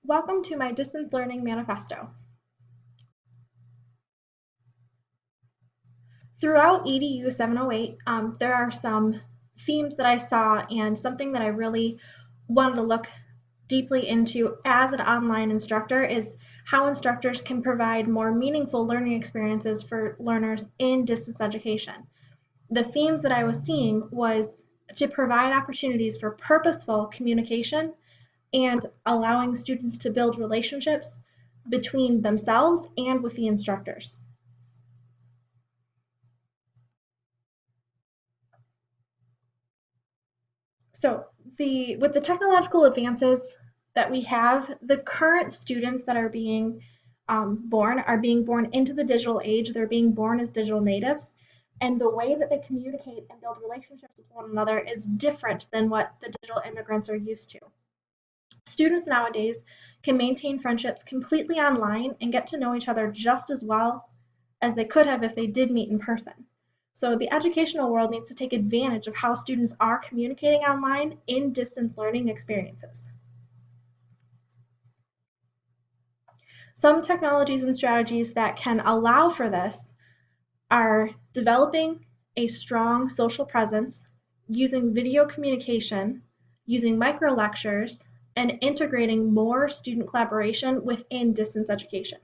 Welcome to my distance learning manifesto. Throughout EDU 708, there are some themes that I saw and something that I really wanted to look deeply into as an online instructor is how instructors can provide more meaningful learning experiences for learners in distance education. The themes that I was seeing was to provide opportunities for purposeful communication and allowing students to build relationships between themselves and with the instructors. So with the technological advances that we have, the current students that are being born into the digital age. They're being born as digital natives, and the way that they communicate and build relationships with one another is different than what the digital immigrants are used to. Students nowadays can maintain friendships completely online and get to know each other just as well as they could have if they did meet in person. So the educational world needs to take advantage of how students are communicating online in distance learning experiences. Some technologies and strategies that can allow for this are developing a strong social presence, using video communication, using micro lectures, and integrating more student collaboration within distance education.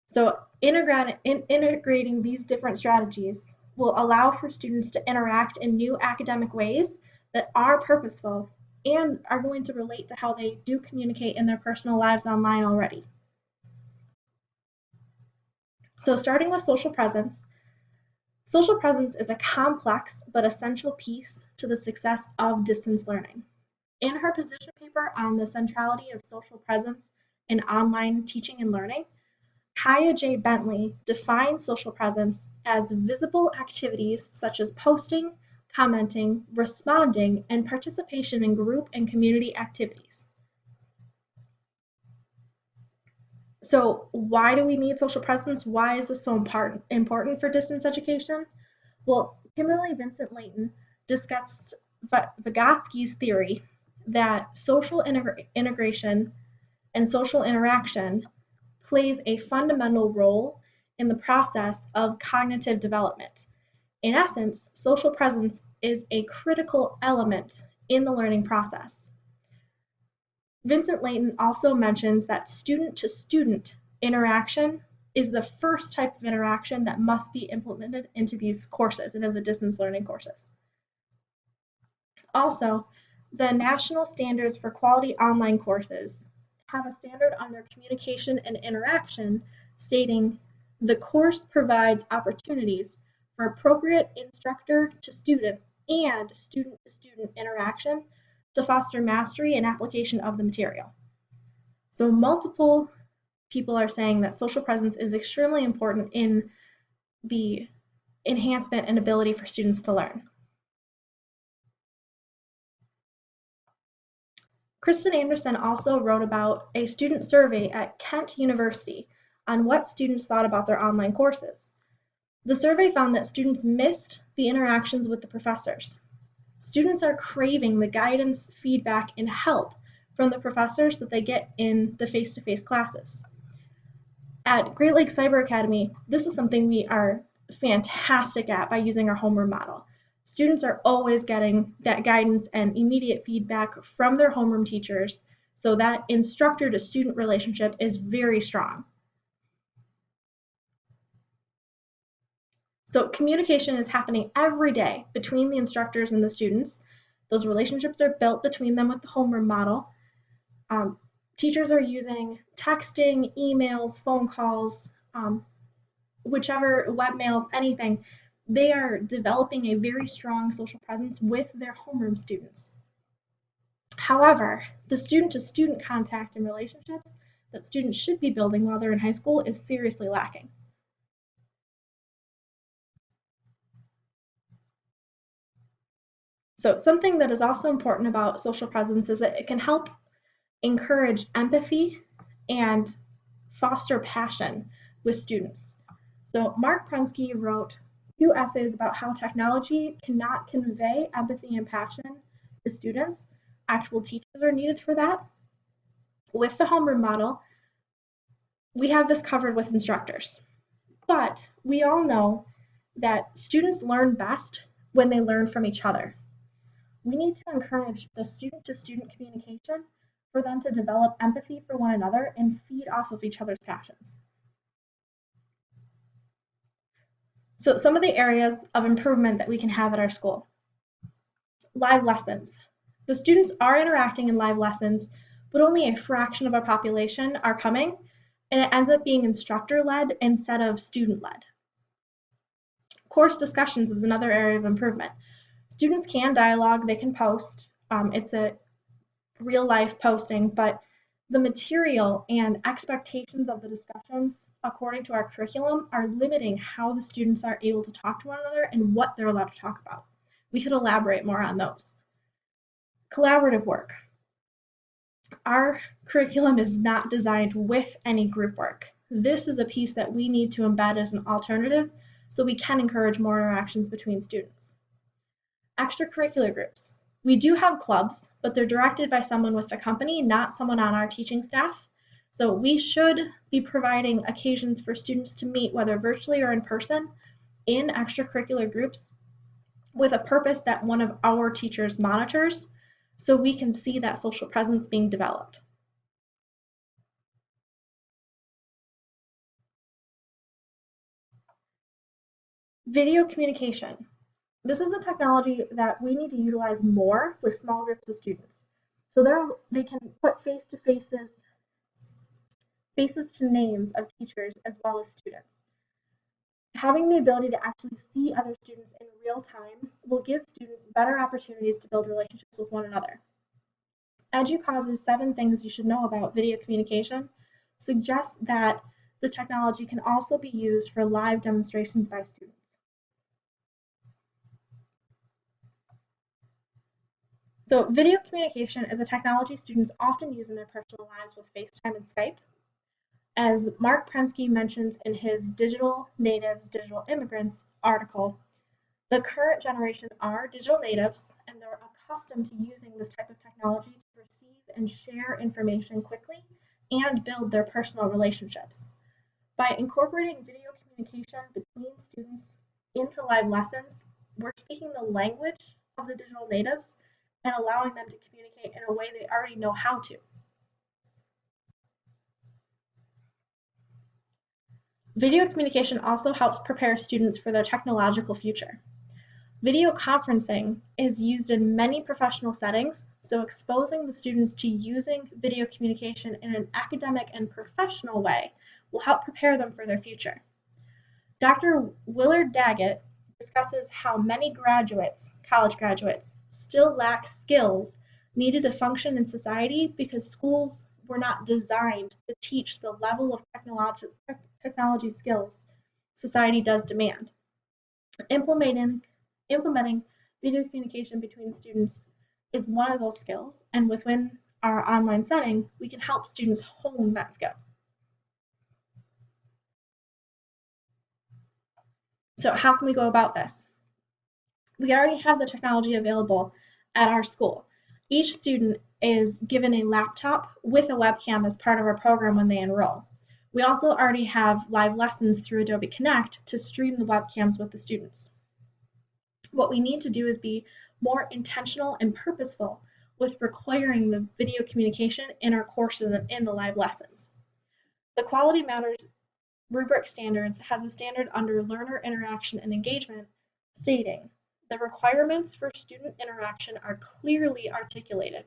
So integrating these different strategies will allow for students to interact in new academic ways that are purposeful and are going to relate to how they do communicate in their personal lives online already. So starting with social presence is a complex but essential piece to the success of distance learning. In her position paper on the centrality of social presence in online teaching and learning, Kaya J. Bentley defines social presence as visible activities such as posting, commenting, responding, and participation in group and community activities. So why do we need social presence? Why is this so important for distance education? Well, Kimberly Vincent Layton discussed Vygotsky's theory that social integration and social interaction plays a fundamental role in the process of cognitive development. In essence, social presence is a critical element in the learning process. Vincent Layton also mentions that student-to-student interaction is the first type of interaction that must be implemented into these courses, into the distance learning courses. Also, the National Standards for Quality Online Courses have a standard under communication and interaction stating the course provides opportunities for appropriate instructor to student and student to student interaction to foster mastery and application of the material. So multiple people are saying that social presence is extremely important in the enhancement and ability for students to learn. Kristen Anderson also wrote about a student survey at Kent University on what students thought about their online courses. The survey found that students missed the interactions with the professors. Students are craving the guidance, feedback, and help from the professors that they get in the face-to-face classes. At Great Lakes Cyber Academy, this is something we are fantastic at by using our homeroom model. Students are always getting that guidance and immediate feedback from their homeroom teachers, so that instructor to student relationship is very strong. So communication is happening every day between the instructors and the students. Those relationships are built between them with the homeroom model. Teachers are using texting, emails, phone calls, whichever webmails, anything. They are developing a very strong social presence with their homeroom students. However, the student-to-student contact and relationships that students should be building while they're in high school is seriously lacking. So something that is also important about social presence is that it can help encourage empathy and foster passion with students. So Mark Prensky wrote 2 essays about how technology cannot convey empathy and passion to students. Actual teachers are needed for that. With the homeroom model, we have this covered with instructors. But we all know that students learn best when they learn from each other. We need to encourage the student-to-student communication for them to develop empathy for one another and feed off of each other's passions. So some of the areas of improvement that we can have at our school. Live lessons. The students are interacting in live lessons, but only a fraction of our population are coming, and it ends up being instructor-led instead of student-led. Course discussions is another area of improvement. Students can dialogue, they can post. It's a real-life posting, but the material and expectations of the discussions, according to our curriculum, are limiting how the students are able to talk to one another and what they're allowed to talk about. We could elaborate more on those. Collaborative work. Our curriculum is not designed with any group work. This is a piece that we need to embed as an alternative so we can encourage more interactions between students. Extracurricular groups. We do have clubs, but they're directed by someone with the company, not someone on our teaching staff. So we should be providing occasions for students to meet, whether virtually or in person, in extracurricular groups with a purpose that one of our teachers monitors so we can see that social presence being developed. Video communication. This is a technology that we need to utilize more with small groups of students. So they can put faces to names of teachers as well as students. Having the ability to actually see other students in real time will give students better opportunities to build relationships with one another. EDUCAUSE's 7 things you should know about video communication suggests that the technology can also be used for live demonstrations by students. So video communication is a technology students often use in their personal lives with FaceTime and Skype. As Mark Prensky mentions in his Digital Natives, Digital Immigrants article, the current generation are digital natives and they're accustomed to using this type of technology to receive and share information quickly and build their personal relationships. By incorporating video communication between students into live lessons, we're speaking the language of the digital natives and allowing them to communicate in a way they already know how to. Video communication also helps prepare students for their technological future. Video conferencing is used in many professional settings, so exposing the students to using video communication in an academic and professional way will help prepare them for their future. Dr. Willard Daggett discusses how many graduates, college graduates, still lack skills needed to function in society because schools were not designed to teach the level of technology skills society does demand. Implementing video communication between students is one of those skills, and within our online setting, we can help students hone that skill. So how can we go about this? We already have the technology available at our school. Each student is given a laptop with a webcam as part of our program when they enroll. We also already have live lessons through Adobe Connect to stream the webcams with the students. What we need to do is be more intentional and purposeful with requiring the video communication in our courses and in the live lessons. The Quality Matters rubric standards has a standard under learner interaction and engagement stating the requirements for student interaction are clearly articulated.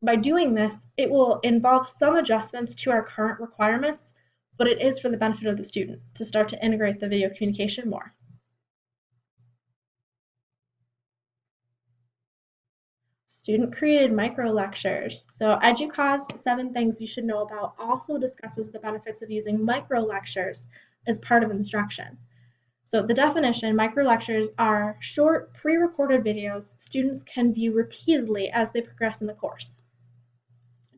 By doing this, it will involve some adjustments to our current requirements, but it is for the benefit of the student to start to integrate the video communication more. Student-created micro-lectures. So EDUCAUSE 7 things you should know about also discusses the benefits of using micro-lectures as part of instruction. So the definition, micro-lectures are short, pre-recorded videos students can view repeatedly as they progress in the course.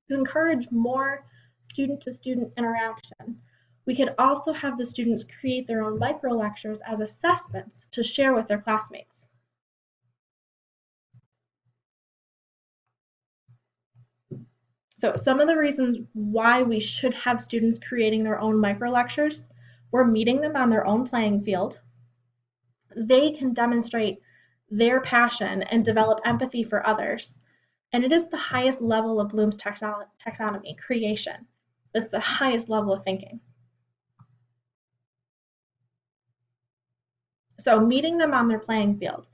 To encourage more student-to-student interaction, we could also have the students create their own micro-lectures as assessments to share with their classmates. So some of the reasons why we should have students creating their own micro lectures, we're meeting them on their own playing field. They can demonstrate their passion and develop empathy for others. And it is the highest level of Bloom's taxonomy, creation. That's the highest level of thinking. So meeting them on their playing field.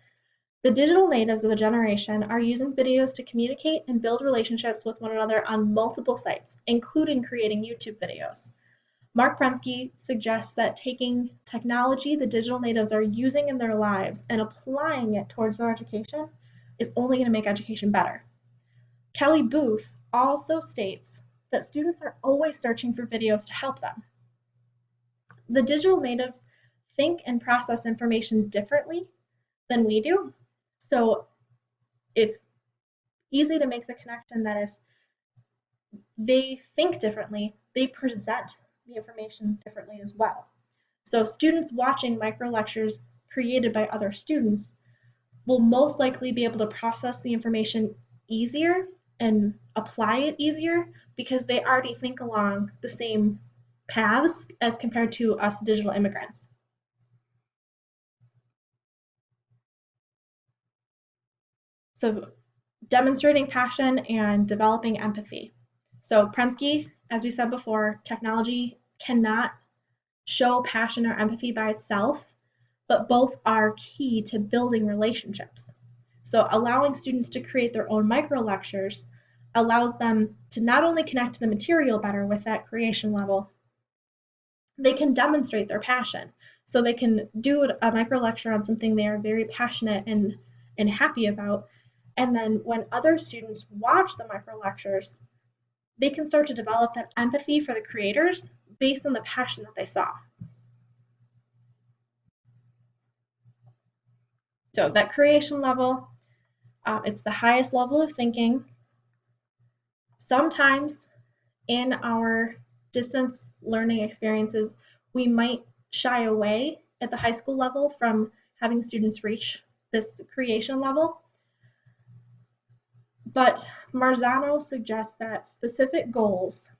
The digital natives of the generation are using videos to communicate and build relationships with one another on multiple sites, including creating YouTube videos. Mark Prensky suggests that taking technology the digital natives are using in their lives and applying it towards their education is only going to make education better. Kelly Booth also states that students are always searching for videos to help them. The digital natives think and process information differently than we do. So it's easy to make the connection that if they think differently, they present the information differently as well. So students watching micro lectures created by other students will most likely be able to process the information easier and apply it easier because they already think along the same paths as compared to us digital immigrants. So demonstrating passion and developing empathy. So Prensky, as we said before, technology cannot show passion or empathy by itself, but both are key to building relationships. So allowing students to create their own micro lectures allows them to not only connect to the material better with that creation level, they can demonstrate their passion. So they can do a micro lecture on something they are very passionate and happy about. And then when other students watch the micro lectures, they can start to develop that empathy for the creators based on the passion that they saw. So that creation level, it's the highest level of thinking. Sometimes in our distance learning experiences, we might shy away at the high school level from having students reach this creation level. But Marzano suggests that specific goals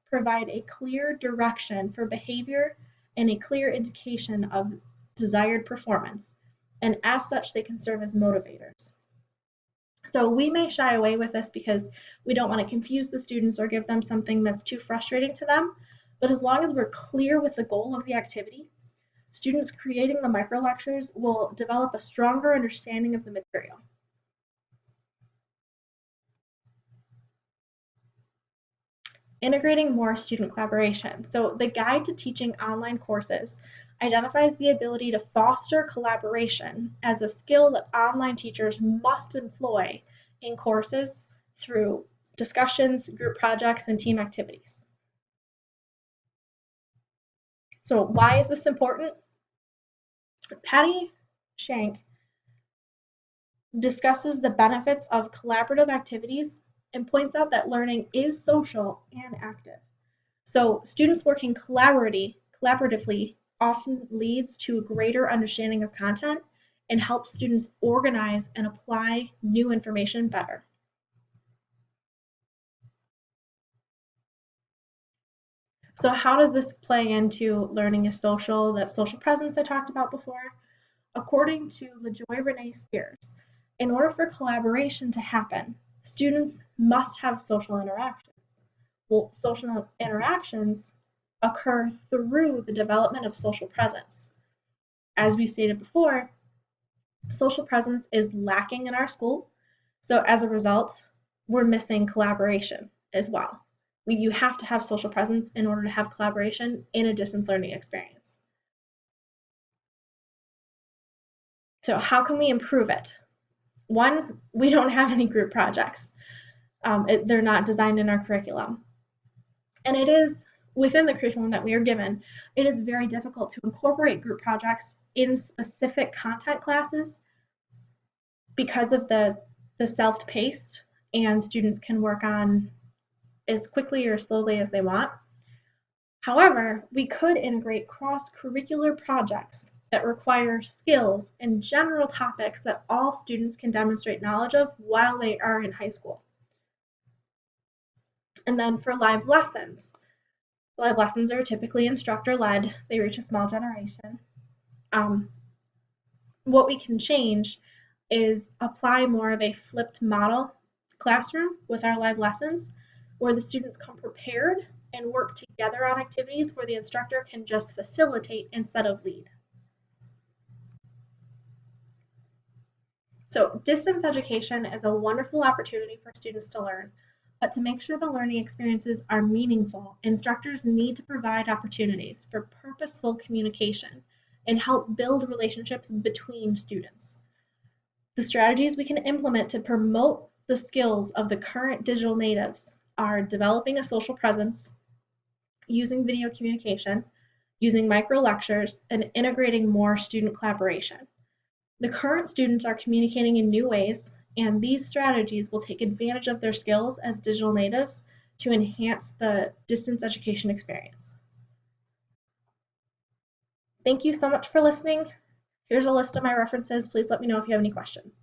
provide a clear direction for behavior and a clear indication of desired performance, and as such, they can serve as motivators. So we may shy away with this because we don't want to confuse the students or give them something that's too frustrating to them. But as long as we're clear with the goal of the activity, students creating the micro lectures will develop a stronger understanding of the material. Integrating more student collaboration. So the Guide to Teaching Online Courses identifies the ability to foster collaboration as a skill that online teachers must employ in courses through discussions, group projects, and team activities. So why is this important? Patty Shank discusses the benefits of collaborative activities and points out that learning is social and active. So students working collaboratively often leads to a greater understanding of content and helps students organize and apply new information better. So how does this play into learning is social, that social presence I talked about before? According to LaJoy Renee Spears, in order for collaboration to happen, students must have social interactions. Well, social interactions occur through the development of social presence. As we stated before, social presence is lacking in our school. So as a result, we're missing collaboration as well. You have to have social presence in order to have collaboration in a distance learning experience. So how can we improve it? One, we don't have any group projects. They're not designed in our curriculum. And it is within the curriculum that we are given, it is very difficult to incorporate group projects in specific content classes because of the self-paced, and students can work on as quickly or slowly as they want. However, we could integrate cross-curricular projects that require skills and general topics that all students can demonstrate knowledge of while they are in high school. And then for live lessons are typically instructor-led. They reach a small generation. What we can change is apply more of a flipped model classroom with our live lessons, where the students come prepared and work together on activities where the instructor can just facilitate instead of lead. So distance education is a wonderful opportunity for students to learn, but to make sure the learning experiences are meaningful, instructors need to provide opportunities for purposeful communication and help build relationships between students. The strategies we can implement to promote the skills of the current digital natives are developing a social presence, using video communication, using micro lectures, and integrating more student collaboration. The current students are communicating in new ways, and these strategies will take advantage of their skills as digital natives to enhance the distance education experience. Thank you so much for listening. Here's a list of my references. Please let me know if you have any questions.